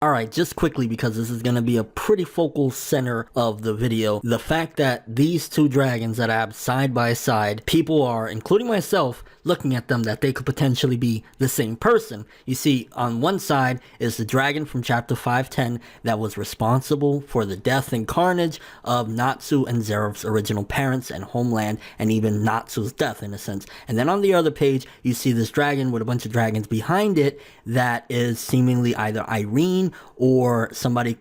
Alright, just quickly, because this is going to be a pretty focal center of the video, the fact that these two dragons that I have side by side, people are, including myself, looking at them that they could potentially be the same person. You see, on one side is the dragon from chapter 510 that was responsible for the death and carnage of Natsu and Zeref's original parents and homeland, and even Natsu's death in a sense. And then on the other page, you see this dragon with a bunch of dragons behind it that is seemingly either Irene or somebody,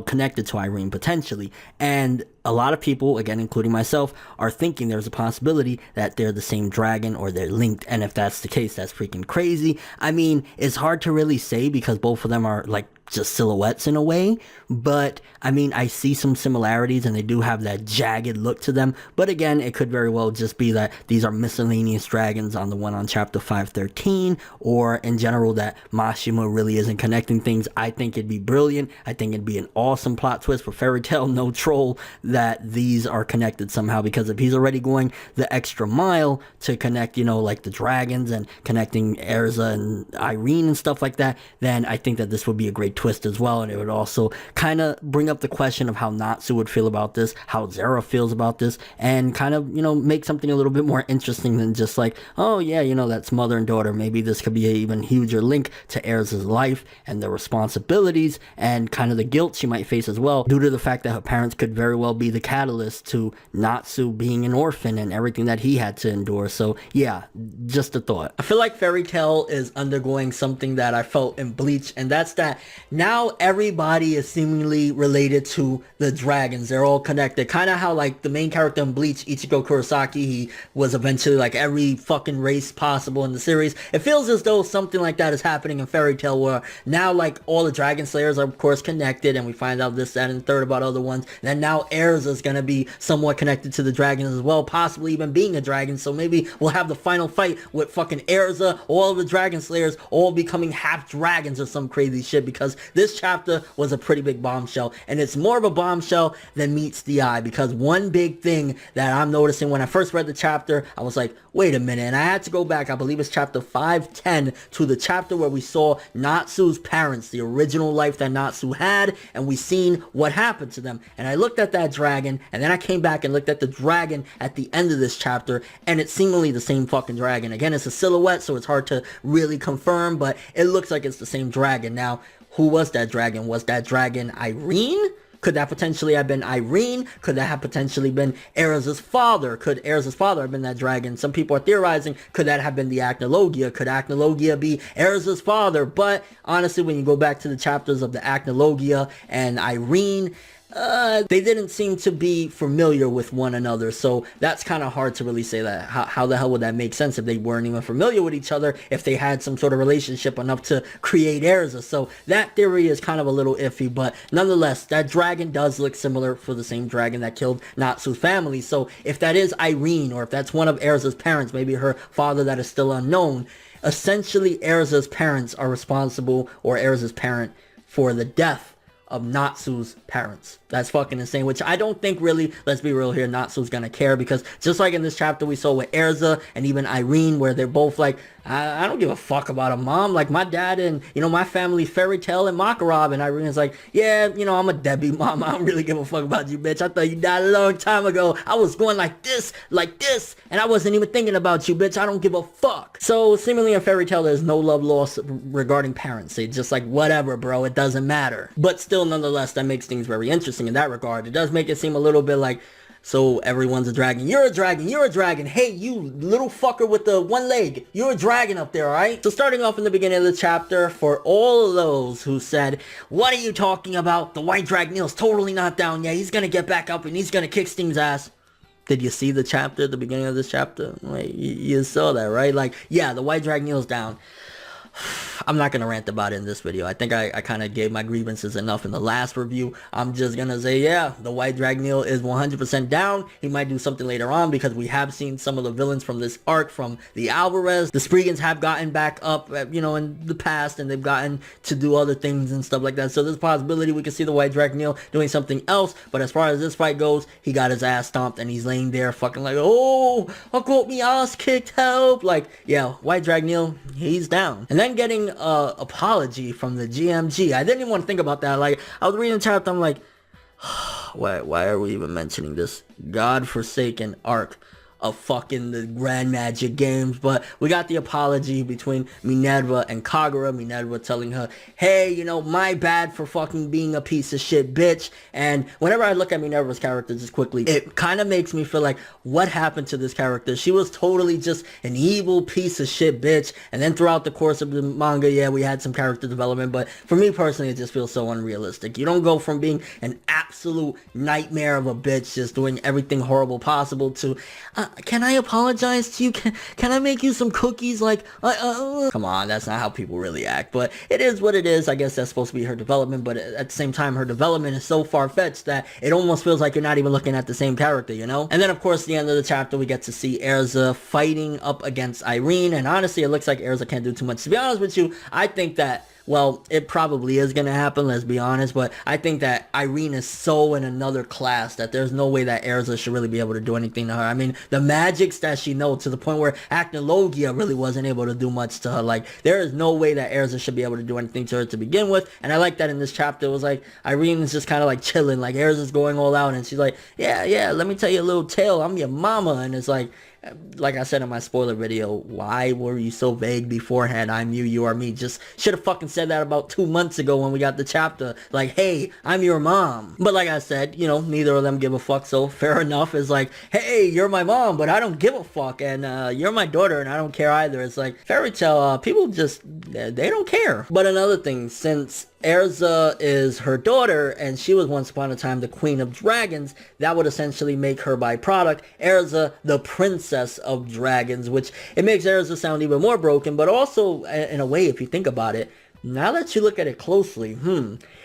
connected to Irene potentially. And a lot of people, again including myself, are thinking there's a possibility that they're the same dragon or they're linked, and if that's the case, that's freaking crazy. I mean, it's hard to really say because both of them are like just silhouettes in a way, but I mean, I see some similarities and they do have that jagged look to them, but again, it could very well just be that these are miscellaneous dragons on the one on chapter 513, or in general that Mashima really isn't connecting things. I think it'd be brilliant. I think it'd be an awesome plot twist for Fairy Tail, no troll, that these are connected somehow, because if he's already going the extra mile to connect, like the dragons and connecting Erza and Irene and stuff like that, then I think that this would be a great twist as well. And it would also kind of bring up the question of how Natsu would feel about this, how Zera feels about this, and kind of, make something a little bit more interesting than just like, oh yeah, that's mother and daughter. Maybe this could be an even huger link to Erza's life and the responsibilities and kind of the guilt she might face as well, due to the fact that her parents could very well be the catalyst to Natsu being an orphan and everything that he had to endure. So yeah, just a thought. I feel like Fairy Tail is undergoing something that I felt in Bleach, and that's that now everybody is seemingly related to the dragons. They're all connected. Kind of how like the main character in Bleach, Ichigo Kurosaki, he was eventually like every fucking race possible in the series. It feels as though something like that is happening in Fairy Tail, where now like all the Dragon Slayers are of course connected, and we find out this, that, and the third about other ones. And then now Erza is going to be somewhat connected to the dragons as well, possibly even being a dragon. So maybe we'll have the final fight with fucking Erza, all of the Dragon Slayers all becoming half dragons or some crazy shit, because this chapter was a pretty big bombshell, and it's more of a bombshell than meets the eye, because one big thing that I'm noticing when I first read the chapter, I was like, wait a minute, and I had to go back, I believe it's chapter 510, to the chapter where we saw Natsu's parents, the original life that Natsu had, and we seen what happened to them. And I looked at that dragon, and then I came back and looked at the dragon at the end of this chapter, and it's seemingly the same fucking dragon. Again, it's a silhouette, so it's hard to really confirm, but it looks like it's the same dragon. Now, who was that dragon? Was that dragon Irene? Could that potentially have been Irene? Could that have potentially been Erza's father? Could Erza's father have been that dragon? Some people are theorizing, could that have been the Acnologia? Could Acnologia be Erza's father? But honestly, when you go back to the chapters of the Acnologia and Irene, they didn't seem to be familiar with one another, so that's kind of hard to really say that. How the hell would that make sense if they weren't even familiar with each other, if they had some sort of relationship enough to create Erza? So that theory is kind of a little iffy, but nonetheless, that dragon does look similar for the same dragon that killed Natsu's family. So if that is Irene, or if that's one of Erza's parents, maybe her father that is still unknown, essentially Erza's parents are responsible, or Erza's parent, for the death of Natsu's parents. That's fucking insane, which I don't think really, let's be real here, Natsu's gonna care, because just like in this chapter we saw with Erza and even Irene, where they're both like, I don't give a fuck about a mom, like my dad and, my family, Fairy Tail and Makarov, and Irene's like, yeah, I'm a deadbeat mom, I don't really give a fuck about you, bitch, I thought you died a long time ago, I was going like this, and I wasn't even thinking about you, bitch, I don't give a fuck. So seemingly in Fairy Tail there's no love lost regarding parents. They just like, whatever bro, it doesn't matter. But still, nonetheless, that makes things very interesting in that regard. It does make it seem a little bit like, so everyone's a dragon. You're a dragon. You're a dragon. Hey, you little fucker with the one leg. You're a dragon up there, alright? So starting off in the beginning of the chapter, for all of those who said, what are you talking about? The white dragon's totally not down yet. He's gonna get back up and he's gonna kick Sting's ass. Did you see the chapter, the beginning of this chapter? Like, you saw that, right? Like, yeah, the white dragon's down. I'm not going to rant about it in this video. I think I kind of gave my grievances enough in the last review. I'm just going to say, yeah, the White Dragneel is 100% down. He might do something later on, because we have seen some of the villains from this arc from the Alvarez. The Spriggans have gotten back up, in the past, and they've gotten to do other things and stuff like that. So there's a possibility we could see the White Dragneel doing something else. But as far as this fight goes, he got his ass stomped, and he's laying there fucking like, oh, I got me ass kicked, help. Like, yeah, White Dragneel, he's down. And then getting a apology from the GMG. I didn't even want to think about that. Like, I was reading the chapter, I'm like, why are we even mentioning this godforsaken arc of fucking the Grand Magic games? But we got the apology between Minerva and Kagura. Minerva telling her, hey, you know, my bad for fucking being a piece of shit bitch. And whenever I look at Minerva's character just quickly, it kind of makes me feel like, what happened to this character? She was totally just an evil piece of shit bitch. And then throughout the course of the manga, yeah, we had some character development, but for me personally, it just feels so unrealistic. You don't go from being an absolute nightmare of a bitch, just doing everything horrible possible, to can I apologize to you? Can I make you some cookies? Like, come on, that's not how people really act. But it is what it is. I guess that's supposed to be her development, but at the same time, her development is so far-fetched that it almost feels like you're not even looking at the same character, you know? And then, of course, the end of the chapter, we get to see Erza fighting up against Irene, and honestly, it looks like Erza can't do too much. To be honest with you, I think that, well, it probably is going to happen, let's be honest, but I think that Irene is so in another class that there's no way that Erza should really be able to do anything to her. I mean, the magics that she knows, to the point where Acnologia really wasn't able to do much to her. Like, there is no way that Erza should be able to do anything to her to begin with, and I like that in this chapter. It was like, Irene is just kind of like chilling, like Erza's going all out, and she's like, yeah, let me tell you a little tale, I'm your mama, and it's like I said in my spoiler video, why were you so vague beforehand? I'm you, you are me. Just should have fucking said that about 2 months ago when we got the chapter. Like, hey, I'm your mom. But like I said, you know, neither of them give a fuck, so fair enough. It's like, hey, you're my mom, but I don't give a fuck. And you're my daughter, and I don't care either. It's like, fairy tale, people just, they don't care. But another thing, since Erza is her daughter, and she was once upon a time the Queen of Dragons, that would essentially make her byproduct, Erza, the Princess of Dragons, which it makes Erza sound even more broken, but also, in a way, if you think about it, now that you look at it closely,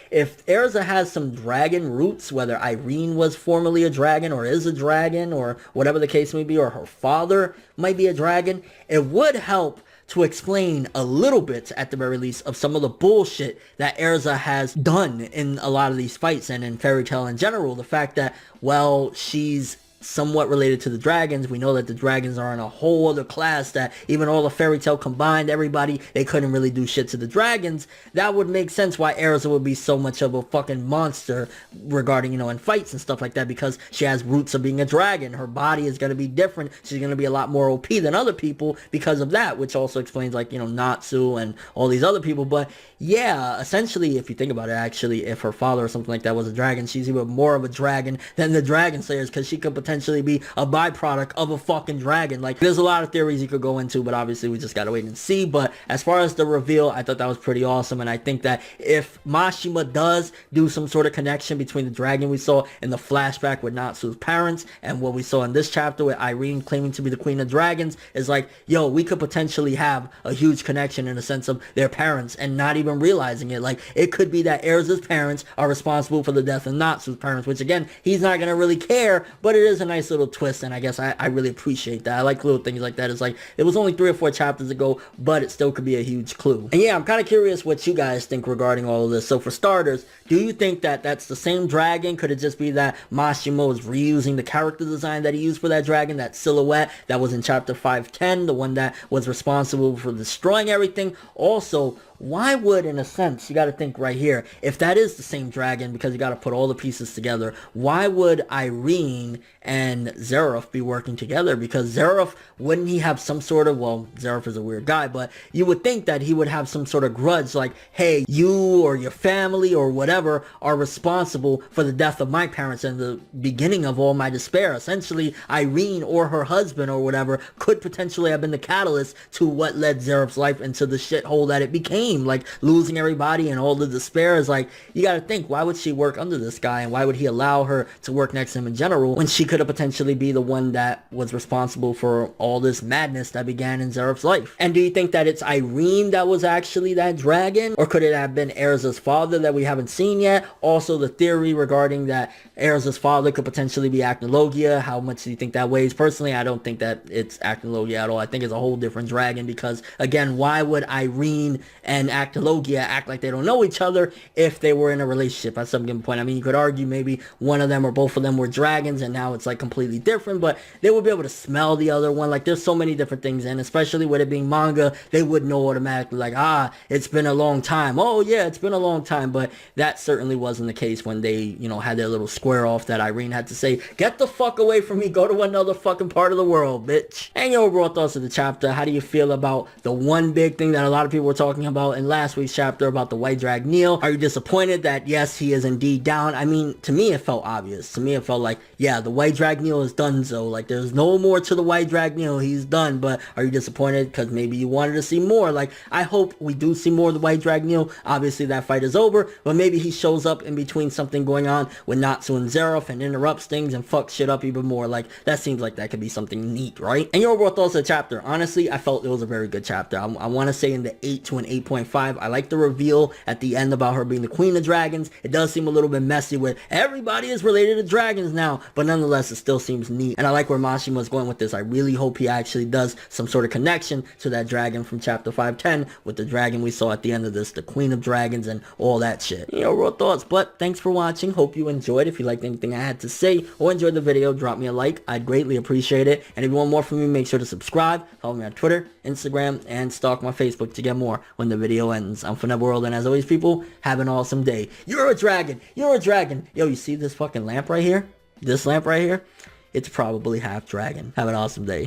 if Erza has some dragon roots, whether Irene was formerly a dragon or is a dragon or whatever the case may be, or her father might be a dragon, it would help to explain a little bit, at the very least, of some of the bullshit that Erza has done in a lot of these fights and in Fairy Tail in general. The fact that, well, she's somewhat related to the dragons. We know that the dragons are in a whole other class, that even all the Fairy Tail combined, everybody, they couldn't really do shit to the dragons. That would make sense why Erza would be so much of a fucking monster regarding, you know, in fights and stuff like that, because she has roots of being a dragon. Her body is going to be different. She's going to be a lot more OP than other people because of that, which also explains, like, you know, Natsu and all these other people. But yeah, essentially, if you think about it, actually, if her father or something like that was a dragon, she's even more of a dragon than the Dragon Slayers, because she could potentially be a byproduct of a fucking dragon. Like, there's a lot of theories you could go into, but obviously we just gotta wait and see. But as far as the reveal, I thought that was pretty awesome, and I think that if Mashima does do some sort of connection between the dragon we saw in the flashback with Natsu's parents and what we saw in this chapter with Irene claiming to be the Queen of Dragons, is like, yo, we could potentially have a huge connection in the sense of their parents and not even realizing it. Like, it could be that Erza's parents are responsible for the death of Natsu's parents, which again, he's not gonna really care, but it is a nice little twist, and I guess I really appreciate that. I like little things like that. It's like, it was only 3 or 4 chapters ago, but it still could be a huge clue. And yeah, I'm kind of curious what you guys think regarding all of this. So for starters, do you think that that's the same dragon? Could it just be that Mashima is reusing the character design that he used for that dragon, that silhouette that was in chapter 510, the one that was responsible for destroying everything? Also, why would, in a sense, you got to think right here, if that is the same dragon, because you got to put all the pieces together, why would Irene and Zeref be working together? Because Zeref, wouldn't he have some sort of, well, Zeref is a weird guy, but you would think that he would have some sort of grudge, like, hey, you or your family or whatever are responsible for the death of my parents and the beginning of all my despair. Essentially, Irene or her husband or whatever could potentially have been the catalyst to what led Zeref's life into the shithole that it became. Like, losing everybody and all the despair is like, you gotta think, why would she work under this guy, and why would he allow her to work next to him in general, when she could have potentially be the one that was responsible for all this madness that began in Zeref's life? And do you think that it's Irene that was actually that dragon, or could it have been Erza's father that we haven't seen yet? Also, the theory regarding that Erza's father could potentially be Acnologia, how much do you think that weighs? Personally, I don't think that it's Acnologia at all. I think it's a whole different dragon, because again, why would Irene and and Actologia act like they don't know each other if they were in a relationship at some given point. I mean, you could argue maybe one of them or both of them were dragons and now it's like completely different, but they would be able to smell the other one. Like, there's so many different things, and especially with it being manga, they would know automatically, like, it's been a long time. Oh yeah, it's been a long time. But that certainly wasn't the case when they, you know, had their little square off that Irene had to say, get the fuck away from me, go to another fucking part of the world, bitch. And your overall thoughts of the chapter. How do you feel about the one big thing that a lot of people were talking about in last week's chapter about the white drag Neil? Are you disappointed that yes, he is indeed down? I mean, to me it felt obvious. To me it felt like, yeah, the white drag Neil is done, so like there's no more to the white drag Neil, he's done. But are you disappointed because maybe you wanted to see more? Like, I hope we do see more of the white drag Neil. Obviously that fight is over, but maybe he shows up in between something going on with Natsu and Zeref and interrupts things and fucks shit up even more. Like, that seems like that could be something neat, right? And your overall thoughts of the chapter. Honestly, I felt it was a very good chapter. I want to say in the 8 to an 8.5. I like the reveal at the end about her being the queen of dragons. It does seem a little bit messy with everybody is related to dragons now, but nonetheless it still seems neat. And I like where Mashima's going with this. I really hope he actually does some sort of connection to that dragon from chapter 510 with the dragon we saw at the end of this, the queen of dragons and all that shit. You know, raw thoughts. But thanks for watching. Hope you enjoyed. If you liked anything I had to say or enjoyed the video, drop me a like. I'd greatly appreciate it. And if you want more from me, make sure to subscribe, follow me on Twitter, Instagram, and stalk my Facebook to get more when the video ends. I'm ForneverWorld, and as always, people, have an awesome day. You're a dragon. You're a dragon. Yo, you see this fucking lamp right here? This lamp right here? It's probably half dragon. Have an awesome day.